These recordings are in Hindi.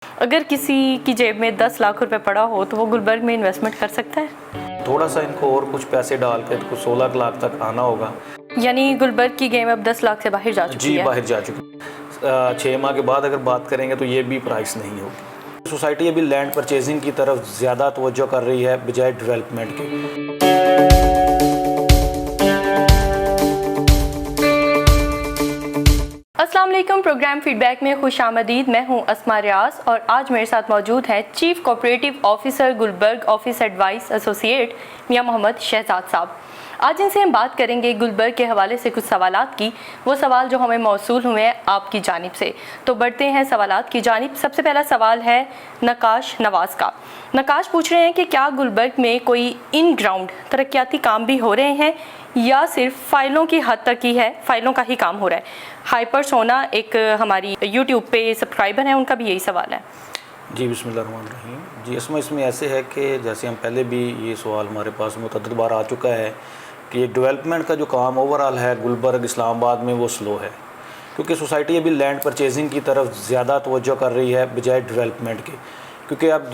अगर किसी की जेब में 10 लाख रुपए पड़ा हो तो वो गुलबर्ग में इन्वेस्टमेंट कर सकता है? थोड़ा सा इनको और कुछ पैसे डाल के कुछ 16 लाख तक आना होगा। यानी गुलबर्ग की गेम अब 10 लाख से बाहर जा चुकी जी है। बाहर जा चुकी। 6 माह के बाद अगर बात करेंगे तो ये भी प्राइस नहीं होगी। सोसाइटी अभी लैंड परचेजिंग की तरफ ज़्यादा तवज्जो कर रही है बजाय डेवलपमेंट के। अस्सलाम वालेकुम। प्रोग्राम फीडबैक में खुशामदीद। मैं हूं अस्मा रियाज और आज मेरे साथ मौजूद हैं chief cooperative officer Gulberg office advice associate Mian Mohammad Shahzad sahab. आज इनसे हम बात करेंगे गुलबर्ग के हवाले से कुछ सवालात की, वो सवाल जो हमें मौसूल हुए हैं आपकी जानिब से। तो बढ़ते हैं सवालात की जानिब। सबसे पहला सवाल है नकाश नवाज का। नकाश पूछ रहे हैं कि क्या गुलबर्ग में कोई इन ग्राउंड तरक्याती काम भी हो रहे हैं या सिर्फ फाइलों की हद तक ही है, फाइलों का ही काम हो रहा है? हाइपर सोना एक हमारी यूट्यूब पे सब्सक्राइबर है, उनका भी यही सवाल है। जी बिस्मिल्लाहिर्रहमानिर्रहीम। जी इसमें ऐसे है कि जैसे हम पहले भी ये सवाल हमारे पास मुतअद्दिद बार आ चुका है कि डेवलपमेंट का जो काम ओवरऑल है गुलबर्ग इस्लामाबाद में वो स्लो है, क्योंकि सोसाइटी अभी लैंड परचेजिंग की तरफ ज़्यादा तवज्जो कर रही है बजाय डेवलपमेंट के। क्योंकि अब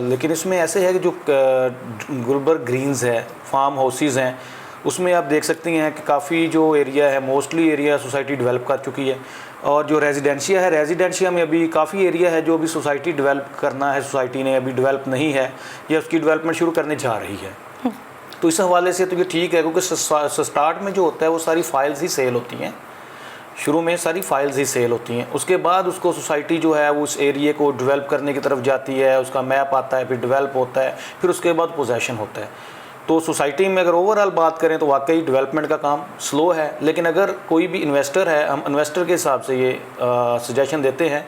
लेकिन इसमें ऐसे है कि जो गुलबर्ग ग्रीन्स है, फार्म हाउसेज़ हैं, उसमें आप देख सकती हैं कि काफ़ी जो एरिया है, मोस्टली एरिया सोसाइटी डेवलप कर चुकी है। और जो रेजिडेंशिया है, रेजिडेंशिया में अभी काफ़ी एरिया है जो अभी सोसाइटी डेवलप करना है, सोसाइटी ने अभी डेवलप नहीं है या उसकी डेवलपमेंट शुरू करने जा रही है। तो इस हवाले से तो ये ठीक है, क्योंकि स्टार्ट में जो होता है वो सारी फाइल्स ही सेल होती हैं, शुरू में सारी फाइल्स ही सेल होती हैं। उसके बाद उसको सोसाइटी जो है वो उस एरिए को डेवलप करने की तरफ जाती है, उसका मैप आता है, फिर डेवलप होता है, फिर उसके बाद पोजेशन होता है। तो सोसाइटी में अगर ओवरऑल बात करें तो वाकई डेवलपमेंट का काम स्लो है। लेकिन अगर कोई भी इन्वेस्टर है, हम इन्वेस्टर के हिसाब से ये सजेशन देते हैं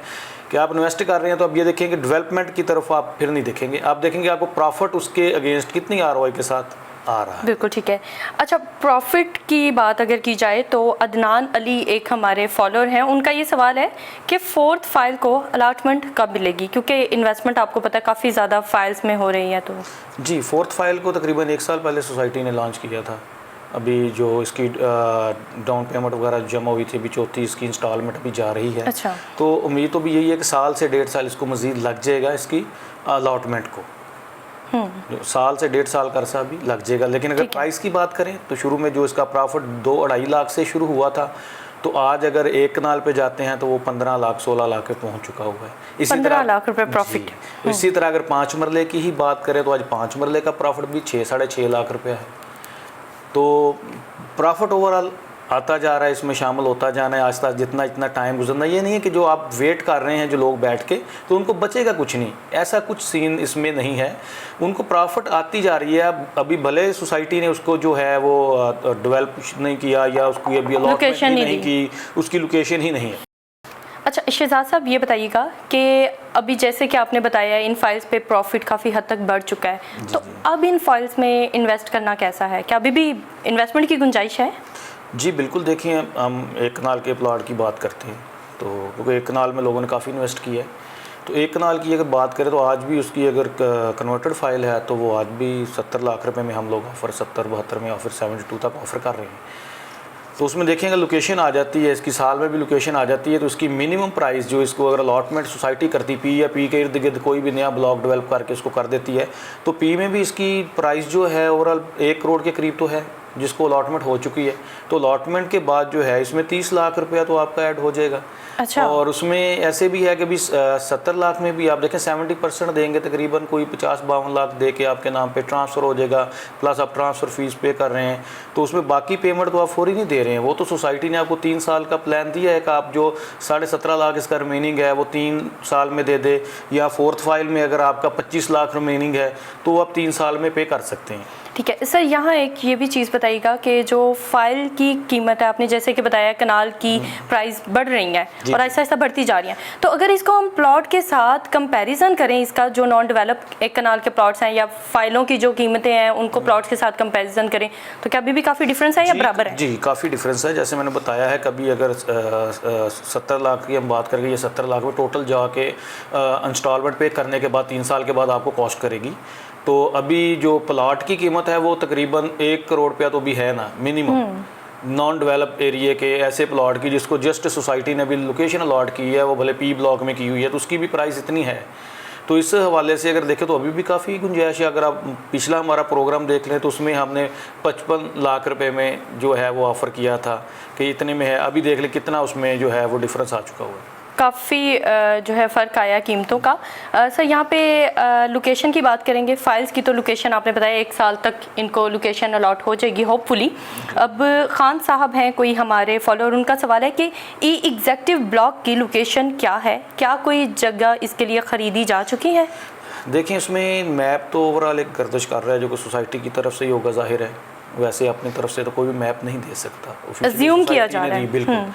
कि आप इन्वेस्ट कर रहे हैं तो अब ये देखेंगे डेवलपमेंट की तरफ आप फिर नहीं देखेंगे, आप देखेंगे आपको प्रॉफिट उसके अगेंस्ट कितनी आरओआई के साथ आ रहा है। बिल्कुल ठीक है। अच्छा, प्रॉफिट की बात अगर की जाए तो अदनान अली एक हमारे फॉलोअर हैं, उनका ये सवाल है कि फोर्थ फाइल को अलाटमेंट कब मिलेगी, क्योंकि इन्वेस्टमेंट आपको पता है काफ़ी ज़्यादा फाइल्स में हो रही है। तो जी फोर्थ फाइल को तकरीबन 1 साल पहले सोसाइटी ने लॉन्च किया था। अभी जो इसकी डाउन पेमेंट वगैरह जमा हुई थी, अभी चौथी इसकी इंस्टॉलमेंट अभी जा रही है। अच्छा, तो उम्मीद तो भी यही है कि साल से 1.5 साल इसको मज़ीद लग जाएगा इसकी अलॉटमेंट को। जो साल से 1.5 साल का अरसा भी लग जाएगा। लेकिन अगर प्राइस की बात करें तो शुरू में जो इसका प्रॉफिट 2-2.5 लाख से शुरू हुआ था, तो आज अगर एक कनाल पे जाते हैं तो वो 15 लाख 16 लाख पे पहुंच चुका हुआ है। इसी 15 लाख रुपए प्रॉफिट। इसी तरह अगर 5 मरले की ही बात करें तो आज 5 मरले का प्रॉफिट भी 6-6.5 लाख रुपया है। तो प्रॉफिट ओवरऑल आता जा रहा है, इसमें शामिल होता जाना है आस्ता जितना इतना टाइम गुजरना। ये नहीं है कि जो आप वेट कर रहे हैं जो लोग बैठ के तो उनको बचेगा कुछ नहीं, ऐसा कुछ सीन इसमें नहीं है। उनको प्रॉफिट आती जा रही है। अभी भले सोसाइटी ने उसको जो है वो डेवलप नहीं किया या उसको अभी अलॉटमेंट नहीं की, उसकी लोकेशन ही नहीं है। अच्छा शहजाद साहब, ये बताइएगा कि अभी जैसे कि आपने बताया इन फाइल्स पे प्रॉफिट काफ़ी हद तक बढ़ चुका है, तो अब इन फाइल्स में इन्वेस्ट करना कैसा है? क्या अभी भी इन्वेस्टमेंट की गुंजाइश है? जी बिल्कुल। देखिए हम एक कनाल के प्लॉट की बात करते हैं तो क्योंकि एक कनाल में लोगों ने काफ़ी इन्वेस्ट किया है, तो एक कनाल की अगर बात करें तो आज भी उसकी अगर कन्वर्टेड फाइल है तो वो आज भी 70 लाख रुपए में हम लोग ऑफ़र 70-72 में ऑफ़र 72 तक ऑफ़र कर रहे हैं। तो उसमें देखेंगे लोकेशन आ जाती है, इसकी साल में भी लोकेशन आ जाती है, तो इसकी मिनिमम प्राइस जो इसको अगर अलॉटमेंट सोसाइटी करती पी या पी के इर्द गिर्द कोई भी नया ब्लॉक डेवलप करके इसको कर देती है, तो पी में भी इसकी प्राइस जो है ओवरऑल 1 करोड़ के करीब तो है जिसको अलॉटमेंट हो चुकी है। तो अलॉटमेंट के बाद जो है इसमें 30 लाख रुपया तो आपका ऐड हो जाएगा। अच्छा। और उसमें ऐसे भी है कि भी 70 लाख में भी आप देखें 70% देंगे, तकरीबन कोई 50-52 लाख दे के आपके नाम पे ट्रांसफ़र हो जाएगा, प्लस आप ट्रांसफ़र फ़ीस पे कर रहे हैं, तो उसमें बाकी पेमेंट तो आप फौरी नहीं दे रहे हैं। वो तो सोसाइटी ने आपको 3 साल का प्लान दिया है कि आप जो 17.5 लाख इसका रिमेनिंग है वो 3 साल में दे दे, या फोर्थ फाइल में अगर आपका 25 लाख रिमेनिंग है तो आप 3 साल में पे कर सकते हैं। ठीक है सर, यहाँ एक ये भी चीज़ बताइएगा कि जो फाइल की कीमत है, आपने जैसे कि बताया कनाल की प्राइस बढ़ रही है और आहिस्ता आहिस्ता बढ़ती जा रही हैं, तो अगर इसको हम प्लॉट के साथ कंपैरिजन करें, इसका जो नॉन डेवलप एक कनाल के प्लॉट्स हैं या फाइलों की जो कीमतें हैं उनको प्लॉट्स के साथ कंपैरिजन करें, तो क्या अभी भी काफ़ी डिफरेंस है या बराबर है? जी काफ़ी डिफरेंस है। जैसे मैंने बताया है, कभी अगर 70 लाख की हम बात करेंगे, ये 70 लाख में टोटल जाके इंस्टॉलमेंट पे करने के बाद 3 साल के बाद आपको कॉस्ट करेगी। तो अभी जो प्लॉट की कीमत है वो तकरीबन 1 करोड़ रुपया तो भी है ना मिनिमम। नॉन डेवलप एरिया के ऐसे प्लॉट की जिसको जस्ट सोसाइटी ने भी लोकेशन अलॉट की है, वो भले पी ब्लॉक में की हुई है, तो उसकी भी प्राइस इतनी है। तो इस हवाले से अगर देखें तो अभी भी काफ़ी गुंजाइश है। अगर आप पिछला हमारा प्रोग्राम देख लें तो उसमें हमने 55 लाख रुपए में जो है वो ऑफ़र किया था कि इतने में है। अभी देख लें कितना उसमें जो है वो डिफरेंस आ चुका हुआ है। काफ़ी जो है फ़र्क आया कीमतों का। सर यहाँ पे लोकेशन की बात करेंगे, फ़ाइल्स की तो लोकेशन आपने बताया 1 साल तक इनको लोकेशन अलॉट हो जाएगी होपफुली। अब खान साहब हैं कोई हमारे फॉलोअर, उनका सवाल है कि ई एग्जेक्टिव ब्लॉक की लोकेशन क्या है, क्या कोई जगह इसके लिए ख़रीदी जा चुकी है? देखिए इसमें मैप तो ओवरऑल एक गर्दिश कर रहा है जो कि सोसाइटी की तरफ से ही होगा, जाहिर है। वैसे अपनी तरफ से तो कोई भी मैप नहीं दे सकता, अज्यूम किया जा रहा है। बिल्कुल,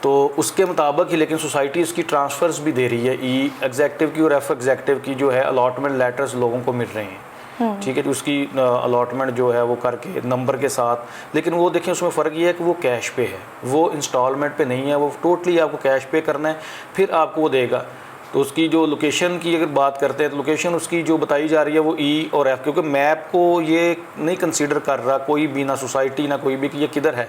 तो उसके मुताबिक ही, लेकिन सोसाइटी इसकी ट्रांसफ़र्स भी दे रही है। ई एग्जेक्टिव की और एफ एग्जेक्टिव की जो है अलॉटमेंट लेटर्स लोगों को मिल रहे हैं, ठीक है। तो उसकी अलॉटमेंट जो है वो करके नंबर के साथ, लेकिन वो देखें उसमें फ़र्क ये है कि वो कैश पे है, वो इंस्टॉलमेंट पे नहीं है, वो टोटली आपको कैश पे करना है, फिर आपको वो देगा। तो उसकी जो लोकेशन की अगर बात करते हैं तो लोकेशन उसकी जो बताई जा रही है वो ई और एफ़, क्योंकि मैप को ये नहीं कंसीडर कर रहा कोई भी, ना सोसाइटी ना कोई भी, कि ये किधर है।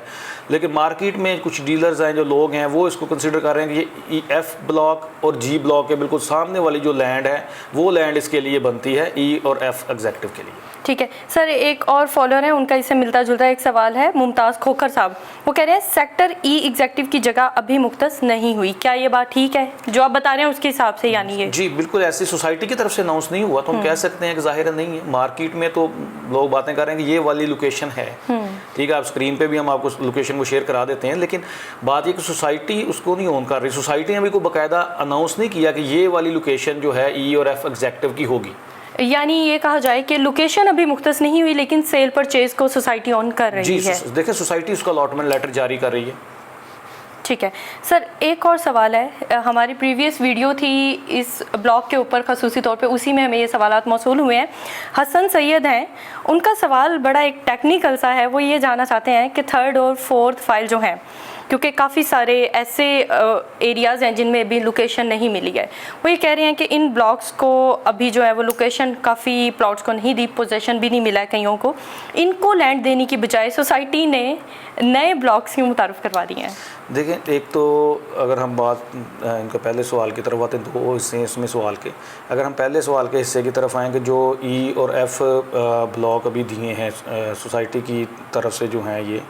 लेकिन मार्केट में कुछ डीलर्स हैं, जो लोग हैं, वो इसको कंसीडर कर रहे हैं कि ये ई एफ़ ब्लॉक और जी ब्लॉक के बिल्कुल सामने वाली जो लैंड है वो लैंड इसके लिए बनती है, ई और एफ़ एग्जेक्टिव के लिए। ठीक है सर, एक और फॉलोअर है, उनका इससे मिलता जुलता एक सवाल है, मुमताज़ खोखर साहब। वो कह रहे हैं सेक्टर ई एग्जेक्टिव की जगह अभी मुख्तस नहीं हुई, क्या ये बात ठीक है जो आप बता रहे हैं उसके हिसाब से? यानी ये जी बिल्कुल, ऐसी सोसाइटी की तरफ से अनाउंस नहीं हुआ तो हम कह सकते हैं कि ज़ाहिर नहीं है। मार्केट में तो लोग बातें कर रहे हैं कि ये वाली लोकेशन है, ठीक है। आप स्क्रीन पे भी हम आपको लोकेशन को शेयर करा देते हैं, लेकिन बात ये कि सोसाइटी उसको नहीं ऑन कर रही। सोसाइटी ने भी कोई बाकायदा अनाउंस नहीं किया कि ये वाली लोकेशन जो है ई और एफ एग्जेक्टिव की होगी। यानी ये कहा जाए कि लोकेशन अभी मुख्तस नहीं हुई, लेकिन सेल परचेज को सोसाइटी ऑन कर रही है। जी देखिए, सोसाइटी उसका अलॉटमेंट लेटर जारी कर रही है। ठीक है सर, एक और सवाल है, हमारी प्रीवियस वीडियो थी इस ब्लॉग के ऊपर ख़ुसूसी तौर पे, उसी में हमें ये सवालात मौसूल हुए हैं। हसन सैयद हैं, उनका सवाल बड़ा एक टेक्निकल सा है। वो ये जानना चाहते हैं कि 3rd और 4th फाइल जो हैं, क्योंकि काफ़ी सारे ऐसे एरियाज़ हैं जिनमें अभी लोकेशन नहीं मिली है, वो ये कह रहे हैं कि इन ब्लॉक्स को अभी जो है वो लोकेशन काफ़ी प्लॉट्स को नहीं दी, पोजेसन भी नहीं मिला है कईयों को। इनको लैंड देने की बजाय सोसाइटी ने नए ब्लॉक्स क्यों मुतारफ़ करवा दिए हैं? देखें, एक तो अगर हम बात इनका पहले सवाल की तरफ आते हैं, 2 हिस्से हैं इसमें सवाल के। अगर हम पहले सवाल के हिस्से की तरफ आएँगे, जो ई और एफ़ ब्लॉक अभी दिए हैं सोसाइटी की तरफ से जो हैं ये,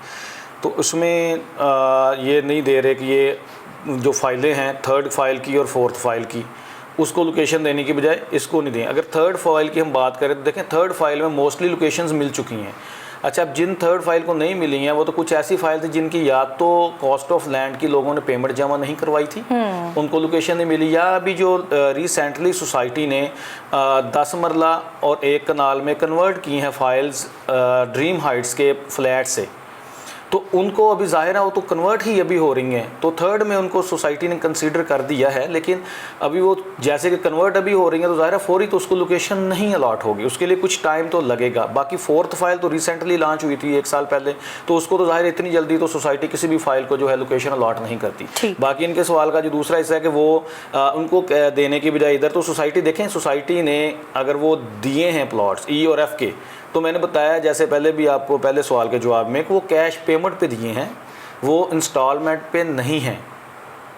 तो उसमें ये नहीं दे रहे कि ये जो फाइलें हैं 3rd फाइल की और 4th फाइल की, उसको लोकेशन देने की बजाय इसको नहीं दें। अगर 3rd फाइल की हम बात करें तो देखें 3rd फाइल में मोस्टली लोकेशंस मिल चुकी हैं। अच्छा, अब जिन 3rd फाइल को नहीं मिली हैं वो तो कुछ ऐसी फाइल थी जिनकी या तो कॉस्ट ऑफ लैंड की लोगों ने पेमेंट जमा नहीं करवाई थी, उनको लोकेशन नहीं मिली, या अभी जो रिसेंटली सोसाइटी ने 10 मरला और 1 कनाल में कन्वर्ट की हैं फाइल्स ड्रीम हाइट्स के फ्लैट से, तो उनको अभी ज़ाहिर है वो तो कन्वर्ट ही अभी हो रही हैं, तो 3rd में उनको सोसाइटी ने कंसीडर कर दिया है। लेकिन अभी वो जैसे कि कन्वर्ट अभी हो रही हैं तो ज़ाहिर है फौरी तो उसको लोकेशन नहीं अलॉट होगी, उसके लिए कुछ टाइम तो लगेगा। बाकी 4th फाइल तो रिसेंटली लॉन्च हुई थी 1 साल पहले, तो उसको तो ज़ाहिर इतनी जल्दी तो सोसाइटी किसी भी फाइल को जो है लोकेशन अलॉट नहीं करती। बाकी इनके सवाल का जो दूसरा हिस्सा है कि वो उनको देने की बजाय इधर, तो सोसाइटी देखें, सोसाइटी ने अगर वो दिए हैं प्लॉट्स ई और एफ़ के, तो मैंने बताया जैसे पहले भी आपको पहले सवाल के जवाब में कि वो कैश पेमेंट पे दिए हैं, वो इंस्टॉलमेंट पे नहीं हैं,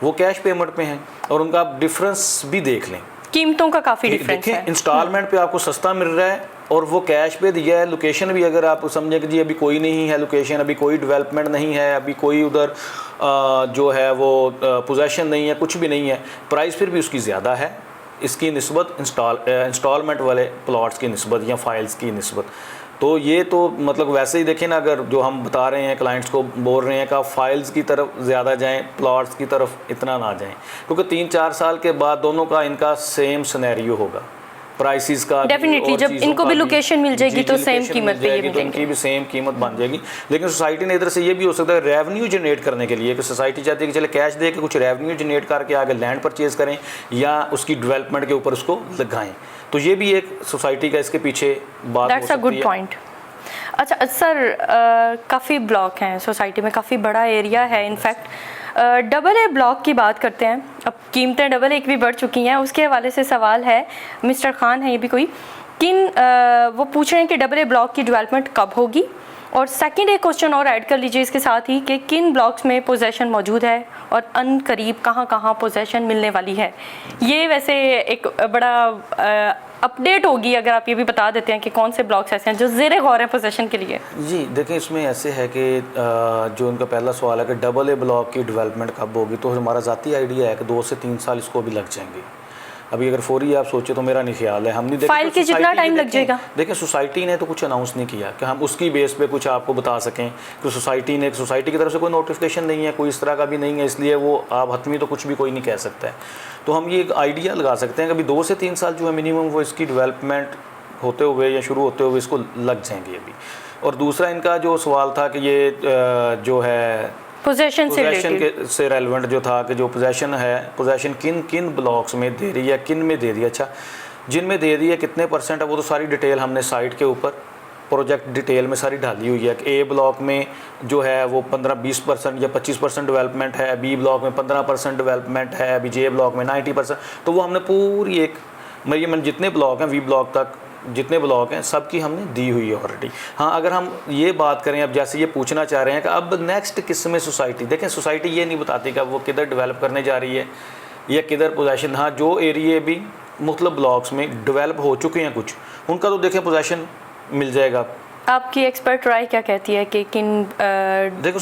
वो कैश पेमेंट पे हैं। और उनका डिफरेंस भी देख लें, कीमतों का काफ़ी डिफरेंस है। इंस्टॉलमेंट पे आपको सस्ता मिल रहा है और वो कैश पे दिया है। लोकेशन भी अगर आप समझें कि जी अभी कोई नहीं है लोकेशन, अभी कोई डेवलपमेंट नहीं है, अभी कोई उधर जो है वो पोजेसन नहीं है, कुछ भी नहीं है, प्राइस फिर भी उसकी ज़्यादा है इसकी निस्बत इंस्टॉलमेंट वाले प्लॉट्स की निस्बत या फाइल्स की निस्बत। तो ये तो मतलब वैसे ही देखें ना, अगर जो हम बता रहे हैं क्लाइंट्स को बोल रहे हैं कि आप फाइल्स की तरफ ज़्यादा जाएं, प्लॉट्स की तरफ इतना ना जाएं, क्योंकि 3-4 साल के बाद दोनों का इनका सेम सिनेरियो होगा, प्राइसेस का डेफिनेटली। जब इनको भी लोकेशन मिल जाएगी तो सेम कीमत पे ये तो इनकी भी सेम कीमत बन जाएगी। लेकिन सोसाइटी ने इधर से ये भी हो सकता है रेवेन्यू जनरेट करने के लिए, कि सोसाइटी चाहती है कि चले कैश दे के कुछ रेवेन्यू जनरेट करके आगे लैंड परचेज करें या उसकी डेवलपमेंट के ऊपर उसको लगाएं, तो ये भी एक सोसाइटी का इसके पीछे बात हो सकती है। That's a good point. अच्छा सर, काफ़ी ब्लॉक हैं सोसाइटी में, काफ़ी बड़ा एरिया है इनफैक्ट। AA ब्लॉक की बात करते हैं, अब कीमतें AA की भी बढ़ चुकी हैं, उसके हवाले से सवाल है, मिस्टर खान है ये भी कोई, वो पूछ रहे हैं कि AA ब्लॉक की डेवलपमेंट कब होगी और सेकंड एक क्वेश्चन और ऐड कर लीजिए इसके साथ ही कि किन ब्लॉक्स में पोजेशन मौजूद है और अन करीब कहाँ कहाँ पोजेशन मिलने वाली है। ये वैसे एक बड़ा अपडेट होगी अगर आप ये भी बता देते हैं कि कौन से ब्लॉक्स ऐसे हैं जो ज़ेरे गौर हैं पोजेशन के लिए। जी देखिए, इसमें ऐसे है कि जो उनका पहला सवाल है कि डबल ए ब्लॉक की डेवलपमेंट कब होगी, तो हमारा ज़ाती आइडिया है कि 2 से 3 साल इसको भी लग जाएंगे। अभी अगर फौरी आप सोचे तो मेरा नहीं ख्याल है, हम नहीं फाइल के जितना टाइम लग जाएगा। देखिए सोसाइटी ने तो कुछ अनाउंस नहीं किया कि हम उसकी बेस पे कुछ आपको बता सकें कि सोसाइटी की तरफ से कोई नोटिफिकेशन नहीं है, कोई इस तरह का भी नहीं है, इसलिए वो आप हतमी तो कुछ भी कोई नहीं कह सकता है। तो हम ये एक आइडिया लगा सकते हैं कि अभी 2 से 3 साल जो है मिनिमम वो इसकी डेवलपमेंट होते हुए या शुरू होते हुए इसको लग जाएंगे अभी। और दूसरा इनका जो सवाल था कि ये जो है पोजेशन से रेलेवेंट जो था कि जो पोजेशन है, पोजेशन किन किन ब्लॉक्स में दे रही है, किन में दे रही है, अच्छा जिन में दे रही है कितने परसेंट है, वो तो सारी डिटेल हमने साइट के ऊपर प्रोजेक्ट डिटेल में सारी डाली हुई है कि ए ब्लॉक में जो है वो 15-20% या 25% डेवलपमेंट है, बी ब्लॉक में 15% डेवलपमेंट है, अभी जे ब्लॉक में 90%। तो वो हमने पूरी एक मैंने जितने ब्लॉक हैं वी ब्लॉक तक जितने ब्लॉक हैं सबकी हमने दी हुई है ऑलरेडी। हाँ, अगर हम ये बात करें, अब जैसे ये पूछना चाह रहे हैं कि अब नेक्स्ट किस में सोसाइटी, देखें सोसाइटी ये नहीं बताती कि अब वो किधर डेवलप करने जा रही है या किधर पोजेशन। हाँ, जो एरिए भी मुख्तलिफ ब्लॉक्स में डेवलप हो चुके हैं कुछ, उनका तो देखें पोजेशन मिल जाएगा। आपकी एक्सपर्ट राय क्या कहती है कि किन देखो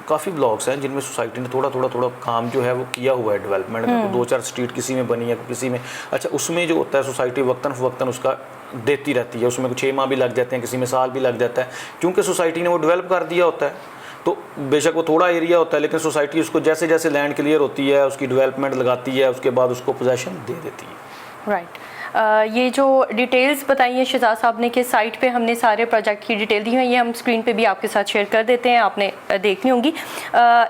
काफ़ी ब्लॉक्स हैं जिनमें सोसाइटी ने थोड़ा काम जो है वो किया हुआ है डेवलपमेंट का। 2-4 स्ट्रीट किसी में बनी है, किसी में, अच्छा उसमें जो होता है सोसाइटी वक्तन फ़वक्तन उसका देती रहती है, उसमें कुछ 6 माह भी लग जाते हैं, किसी में साल भी लग जाता है, क्योंकि सोसाइटी ने वो डेवलप कर दिया होता है। तो बेशक वो थोड़ा एरिया होता है, लेकिन सोसाइटी उसको जैसे जैसे लैंड क्लियर होती है उसकी डेवलपमेंट लगाती है, उसके बाद उसको पोजेशन दे देती है। राइट। ये जो डिटेल्स बताई हैं शहजाद साहब ने कि साइट पे हमने सारे प्रोजेक्ट की डिटेल दी है, ये हम स्क्रीन पे भी आपके साथ शेयर कर देते हैं, आपने देखनी होंगी।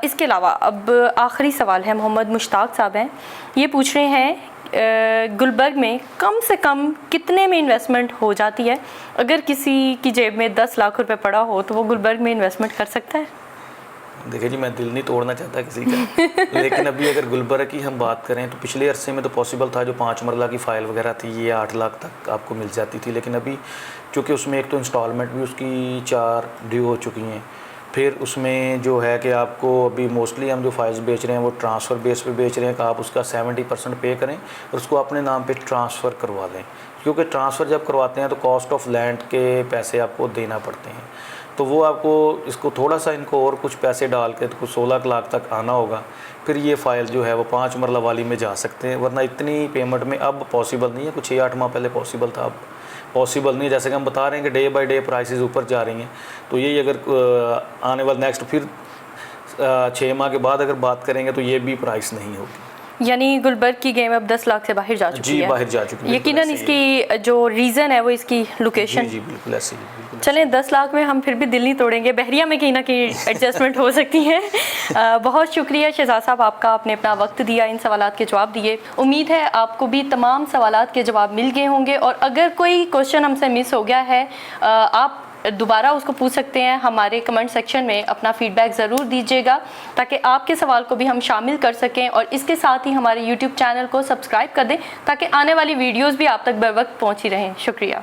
इसके अलावा अब आखिरी सवाल है, मोहम्मद मुश्ताक साहब हैं, ये पूछ रहे हैं गुलबर्ग में कम से कम कितने में इन्वेस्टमेंट हो जाती है? अगर किसी की जेब में 10 लाख रुपए पड़ा हो तो वो गुलबर्ग में इन्वेस्टमेंट कर सकता है? देखिए जी, मैं दिल नहीं तोड़ना चाहता किसी का लेकिन अभी अगर गुलबर्ग की हम बात करें तो पिछले अरसे में तो पॉसिबल था, जो 5 मरला की फ़ाइल वगैरह थी ये 8 लाख तक आपको मिल जाती थी, लेकिन अभी चूँकि उसमें एक तो इंस्टॉलमेंट भी उसकी 4 ड्यू हो चुकी हैं, फिर उसमें जो है कि आपको अभी मोस्टली हम जो फाइल्स बेच रहे हैं वो ट्रांसफ़र बेस पे बेच रहे हैं कि आप उसका 70% पे करें और उसको अपने नाम पे ट्रांसफ़र करवा दें, क्योंकि ट्रांसफ़र जब करवाते हैं तो कॉस्ट ऑफ लैंड के पैसे आपको देना पड़ते हैं। तो वो आपको इसको थोड़ा सा इनको और कुछ पैसे डाल के तो कुछ 16 लाख तक आना होगा, फिर ये फ़ाइल जो है वो 5 मरला वाली में जा सकते हैं, वरना इतनी पेमेंट में अब पॉसिबल नहीं है। कुछ 6-8 माह पहले पॉसिबल था, अब पॉसिबल नहीं। जैसे कि हम बता रहे हैं कि डे बाय डे प्राइसेस ऊपर जा रही हैं, तो यही अगर आने वाले नेक्स्ट फिर 6 माह के बाद अगर बात करेंगे तो ये भी प्राइस नहीं होगी। यानी गुलबर्ग की गेम अब 10 लाख से बाहर जा चुकी है। जी, बाहर जा चुकी है। यकीनन इसकी जो रीज़न है वो इसकी लोकेशन। जी बिल्कुल ऐसे ही। चलें, 10 लाख में हम फिर भी दिल नहीं तोड़ेंगे, बहरिया में कहीं ना कहीं एडजस्टमेंट हो सकती है। बहुत शुक्रिया शहजाद साहब आपका, आपने अपना वक्त दिया, इन सवालात के जवाब दिए। उम्मीद है आपको भी तमाम सवालात के जवाब मिल गए होंगे, और अगर कोई क्वेश्चन हमसे मिस हो गया है आप दोबारा उसको पूछ सकते हैं। हमारे कमेंट सेक्शन में अपना फीडबैक ज़रूर दीजिएगा ताकि आपके सवाल को भी हम शामिल कर सकें, और इसके साथ ही हमारे यूट्यूब चैनल को सब्सक्राइब कर दें ताकि आने वाली वीडियोस भी आप तक बर वक्त पहुंची रहें। शुक्रिया।